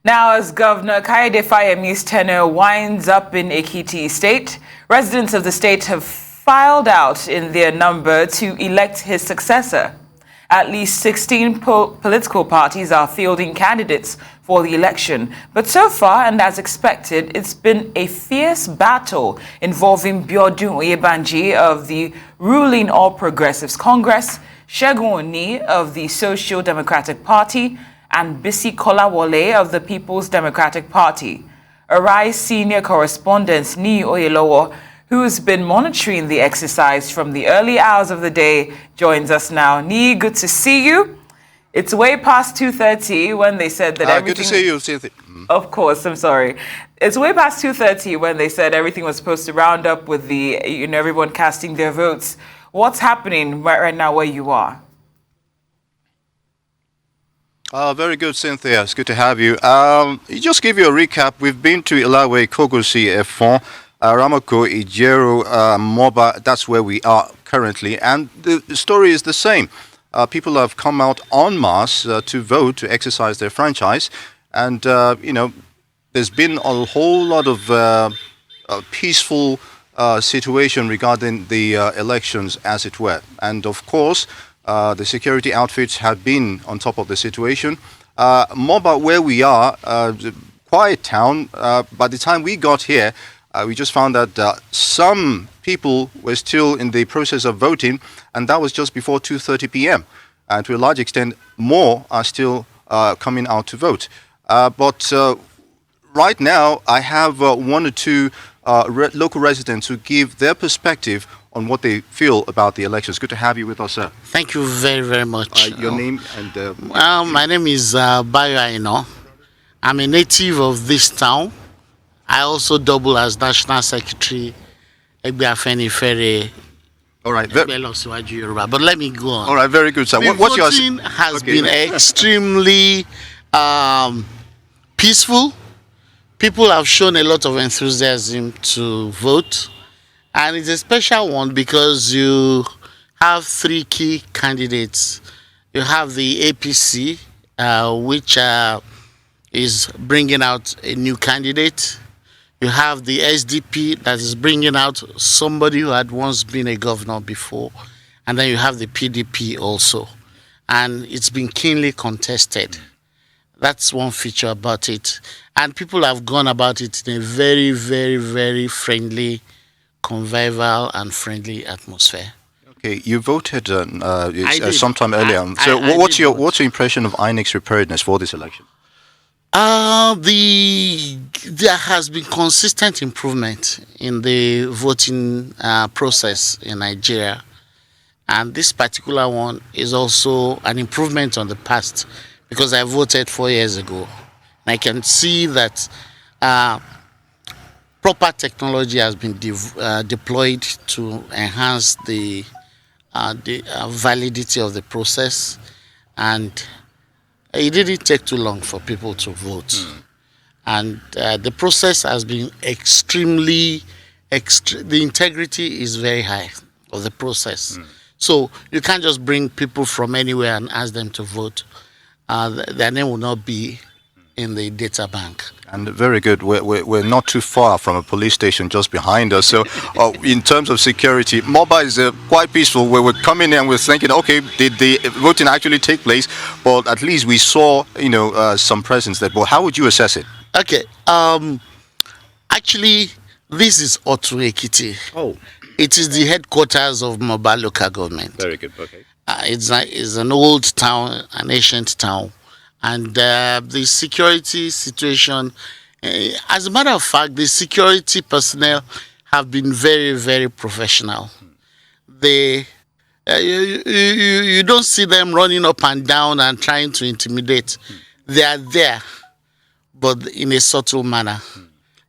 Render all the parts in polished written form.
Now, as Governor Kayode Fayemi's tenure winds up in Ekiti State, residents of the state have filed out in their number to elect his successor. At least 16 political parties are fielding candidates for the election. But so far, and as expected, it's been a fierce battle involving Biodun Oyebanji of the ruling All Progressives Congress, Segun Oni of the Social Democratic Party, and Bisi Kolawole of the People's Democratic Party. Arise senior correspondent Niyi Oyelowo, who's been monitoring the exercise from the early hours of the day, joins us now. Niyi, good to see you. It's way past 2:30 when they said that everything... Good to see you, Cynthia. Of course, I'm sorry. It's way past 2:30 when they said everything was supposed to round up with the, everyone casting their votes. What's happening right now where you are? Very good, Cynthia. It's good to have you. Just give you a recap. We've been to Ilawe, Kogosi, Efon, Ramako, Ijero, Moba. That's where we are currently. And the story is the same. People have come out en masse to vote, to exercise their franchise. And, there's been a whole lot of peaceful situation regarding the elections, as it were. And, of course, the security outfits have been on top of the situation. Moba, where we are, quiet town. By the time we got here, we just found that some people were still in the process of voting, and that was just before 2:30 p.m. And to a large extent, more are still coming out to vote. But right now, I have one or two local residents who give their perspective on what they feel about the elections. Good to have you with us, sir. Thank you very, very much. Your name and... my name is Aina. I'm a native of this town. I also double as National Secretary, Egbeafeni Fere. All right. But let me go on. All right, very good, sir. What's your... voting has been extremely peaceful. People have shown a lot of enthusiasm to vote. And it's a special one because you have three key candidates. You have the APC, which is bringing out a new candidate. You have the SDP that is bringing out somebody who had once been a governor before. And then you have the PDP also. And it's been keenly contested. That's one feature about it. And people have gone about it in a very, very, very friendly, convivial and friendly atmosphere. Okay, you voted sometime earlier. What's your impression of INEC's preparedness for this election? There has been consistent improvement in the voting process in Nigeria, and this particular one is also an improvement on the past because I voted 4 years ago. And I can see that proper technology has been deployed to enhance the validity of the process, and it didn't take too long for people to vote. And the process has been the integrity is very high of the process. So you can't just bring people from anywhere and ask them to vote. Their name will not be in the data bank. And very good. We're not too far from a police station just behind us. So in terms of security, Moba is quite peaceful. Where we're coming in and we're thinking, okay, did the voting actually take place? But at least we saw, some presence there. But how would you assess it? Okay. Actually, this is Otu Ekiti. Oh. It is the headquarters of Moba local government. Very good. Okay. It's an old town, an ancient town. And the security situation, as a matter of fact, the security personnel have been very, very professional. You don't see them running up and down and trying to intimidate. They are there, but in a subtle manner,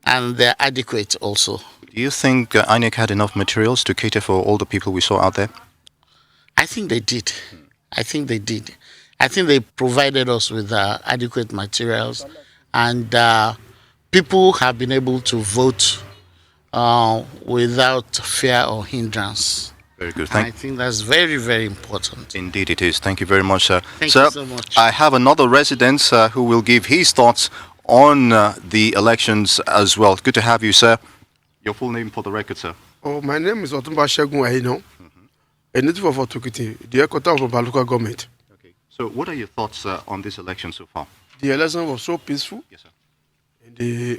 and they're adequate also. Do you think INEC had enough materials to cater for all the people we saw out there? I think they did. I think they provided us with adequate materials, and people have been able to vote without fear or hindrance. Very good. I think that's very, very important. Indeed it is. Thank you very much, sir. Thank you so much. I have another resident who will give his thoughts on the elections as well. Good to have you, sir. Your full name for the record, sir. Oh, my name is Otumba Shegun Aina, a native of Etiki, the headquarters of our local government. Okay. So what are your thoughts on this election so far? The election was so peaceful. Yes, sir.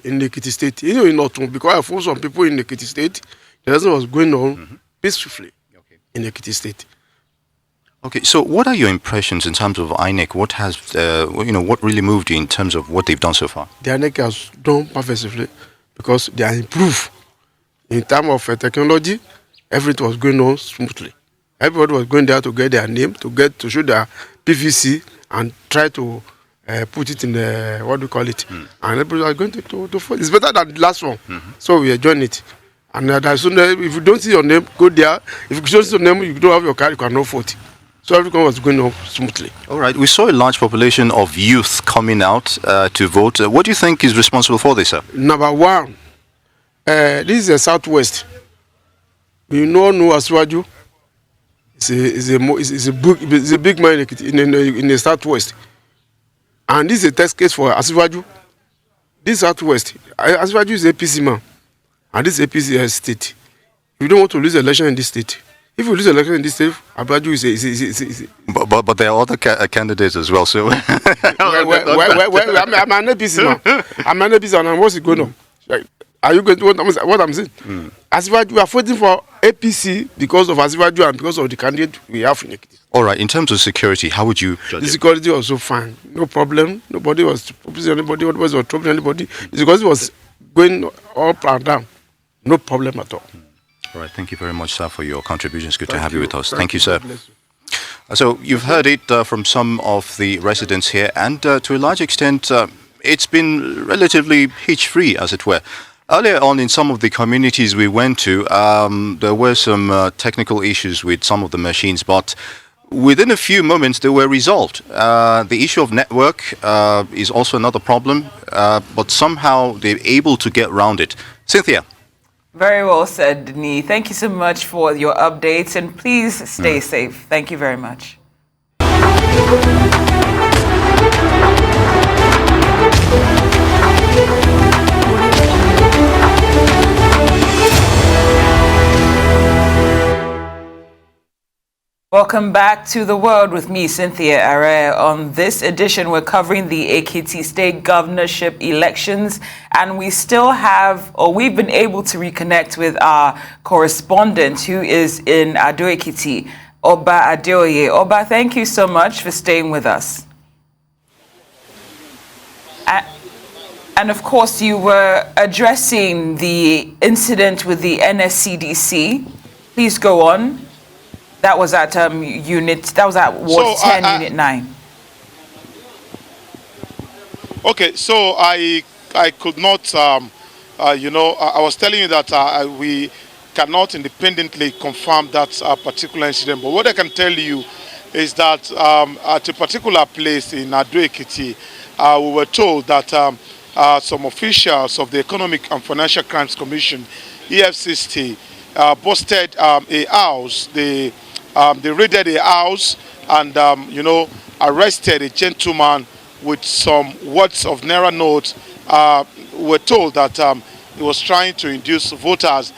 In the Ekiti state. You know, in Otum, because I found some people in the Ekiti state, the election was going on peacefully in the Ekiti state. Okay, so what are your impressions in terms of INEC? What has, what really moved you in terms of what they've done so far? The INEC has done perfectly because they are improved. In terms of technology, everything was going on smoothly. Everybody was going there to get their name, to show their PVC and try to put it in the, what do you call it? And everybody are going to vote. It's better than the last one. So we enjoying it. And if you don't see your name, go there. If you don't see your name, you don't have your card, you cannot vote. So everything was going on smoothly. All right. We saw a large population of youth coming out to vote. What do you think is responsible for this, sir? Number one, this is the Southwest. We know Asiwaju. It's a big man in the Southwest. And this is a test case for Asiwaju. This Southwest, Asiwaju is a APC man. And this APC state. You don't want to lose the election in this state. If you lose the election in this state, Asiwaju is But there are other candidates as well, so... I'm an APC man. I'm an APC and what's it going on? Like, are you going to what I'm saying? Asiwaju, we are fighting for APC because of Asiwaju and because of the candidate we have in Ekiti. All right, in terms of security, how would you judge The it? security was so fine. No problem. Nobody was opposing anybody. Nobody was troubling anybody. The security was going up and down. No problem at all. All right, thank you very much, sir, for your contributions. Good to have you with us. Thank you, God sir. bless you. So you've heard it from some of the residents here, and to a large extent, it's been relatively hitch-free, as it were. Earlier on in some of the communities we went to, there were some technical issues with some of the machines, but within a few moments they were resolved. The issue of network is also another problem, but somehow they're able to get around it. Cynthia. Very well said, Niyi. Thank you so much for your updates, and please stay safe. Thank you very much. Welcome back to The World with me, Cynthia Are. On this edition, we're covering the Ekiti state governorship elections, and we still have, or we've been able to reconnect with our correspondent who is in Ado Ekiti, Oba Adeoye. Oba, thank you so much for staying with us. And of course, you were addressing the incident with the NSCDC. Please go on. That was at Ward 10, Unit 9. Okay, so I could not, I was telling you that we cannot independently confirm that particular incident. But what I can tell you is that at a particular place in Ado Ekiti, we were told that some officials of the Economic and Financial Crimes Commission, EFCC, busted a house. They raided a house and, arrested a gentleman with some words of Naira notes. We're told that he was trying to induce voters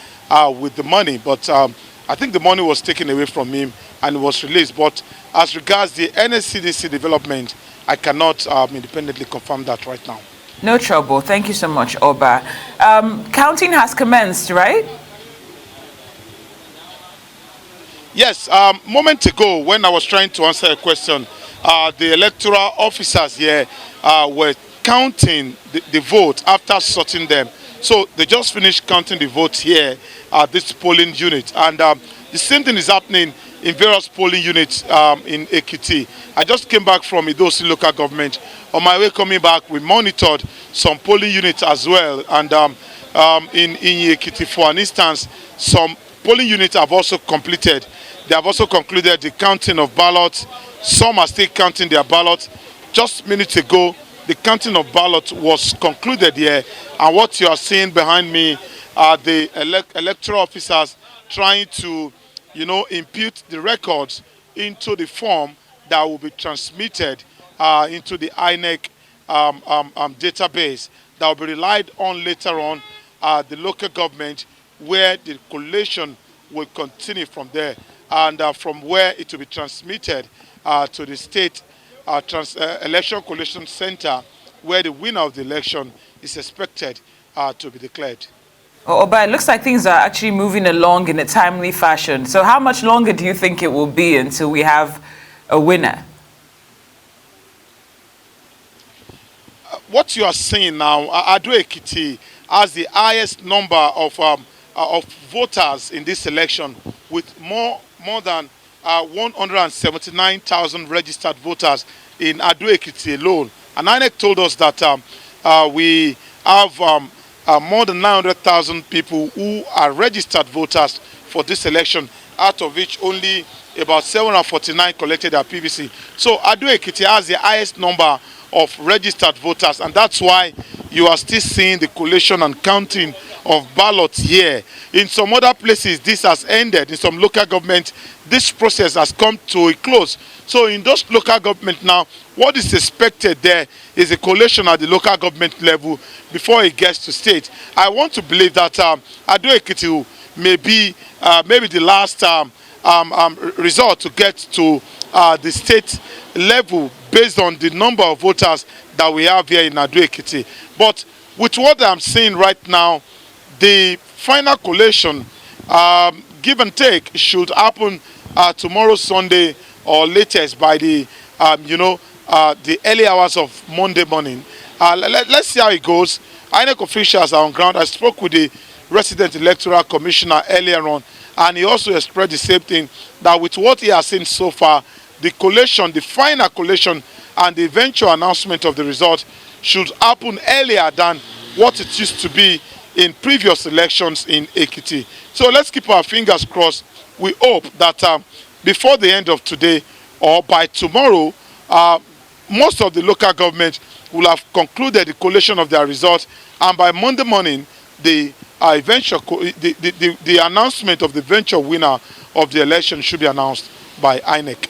with the money, but I think the money was taken away from him and was released. But as regards the NSCDC development, I cannot independently confirm that right now. No trouble. Thank you so much, Oba. Counting has commenced, right? Yes, moment ago when I was trying to answer a question, the electoral officers here were counting the vote after sorting them. So they just finished counting the votes here at this polling unit. And the same thing is happening in various polling units in Ekiti. I just came back from Idosi local government. On my way coming back, we monitored some polling units as well. And in Ekiti, for an instance, some polling units have also completed. They have also concluded the counting of ballots. Some are still counting their ballots. Just minutes ago, the counting of ballots was concluded here. And what you are seeing behind me are the electoral officers trying to, impute the records into the form that will be transmitted into the INEC database that will be relied on later on at the local government, where the collation will continue from there, and from where it will be transmitted to the state election collation center, where the winner of the election is expected to be declared. But it looks like things are actually moving along in a timely fashion. So how much longer do you think it will be until we have a winner? What you are seeing now, Ekiti has the highest number of voters in this election, with more than 179,000 registered voters in Ekiti alone. And INEC told us that we have more than 900,000 people who are registered voters for this election, out of which only about 749 collected their PVC. So Ekiti has the highest number of registered voters, and that's why you are still seeing the collation and counting of ballots here. In some other places, this has ended. In some local government, this process has come to a close. So in those local government now, what is expected there is a collation at the local government level before it gets to state. I want to believe that Ekiti may be maybe the last resort to get to the state level, based on the number of voters that we have here in Ekiti. But with what I'm seeing right now, the final collation, give and take, should happen tomorrow, Sunday, or latest by the the early hours of Monday morning. Let's see how it goes. INEC officials are on ground. I spoke with the resident electoral commissioner earlier on, and he also expressed the same thing, that with what he has seen so far, the collation, the final collation, and the eventual announcement of the result should happen earlier than what it used to be in previous elections in Ekiti. So let's keep our fingers crossed. We hope that before the end of today or by tomorrow, most of the local government will have concluded the collation of their results, and by Monday morning, the announcement of the eventual winner of the election should be announced by INEC.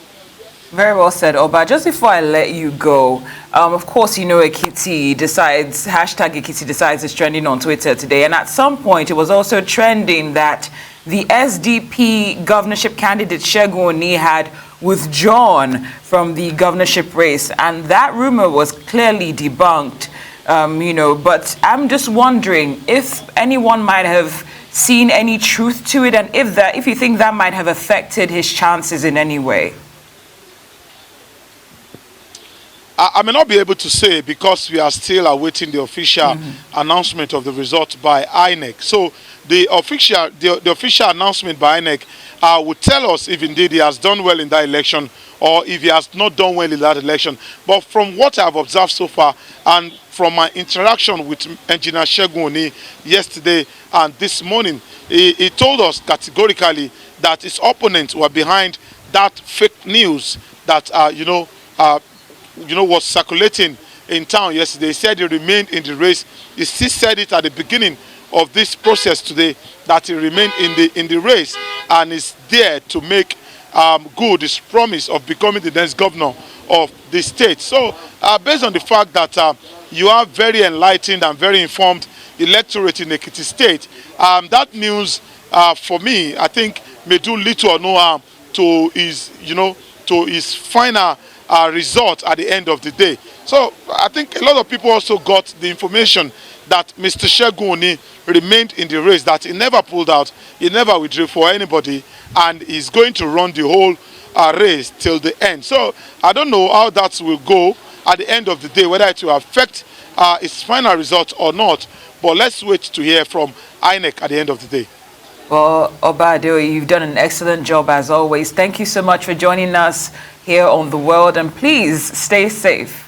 Very well said, Oba. Just before I let you go, of course, you know, Ekiti decides, #Ekiti decides is trending on Twitter today. And at some point, it was also trending that the SDP governorship candidate Segun Oni had withdrawn from the governorship race. And that rumor was clearly debunked, but I'm just wondering if anyone might have seen any truth to it, and if you think that might have affected his chances in any way. I may not be able to say, because we are still awaiting the official announcement of the result by INEC. So the official announcement by INEC would tell us if indeed he has done well in that election, or if he has not done well in that election. But from what I have observed so far, and from my interaction with Engineer Segun Oni yesterday and this morning, he told us categorically that his opponents were behind that fake news that was circulating in town yesterday. He said he remained in the race. He still said it at the beginning of this process today, that he remained in the race and is there to make good his promise of becoming the next governor of the state. So based on the fact that you are very enlightened and very informed electorate in Ekiti State, that news for me, I think, may do little or no harm to his final result at the end of the day. So I think a lot of people also got the information that Mr. Segun Oni remained in the race, that he never pulled out, he never withdrew for anybody, and he's going to run the whole race till the end. So I don't know how that will go at the end of the day, whether it will affect its final result or not, but let's wait to hear from INEC at the end of the day. Well, Oba Adeoye, you've done an excellent job as always. Thank you so much for joining us here on The World, and please stay safe.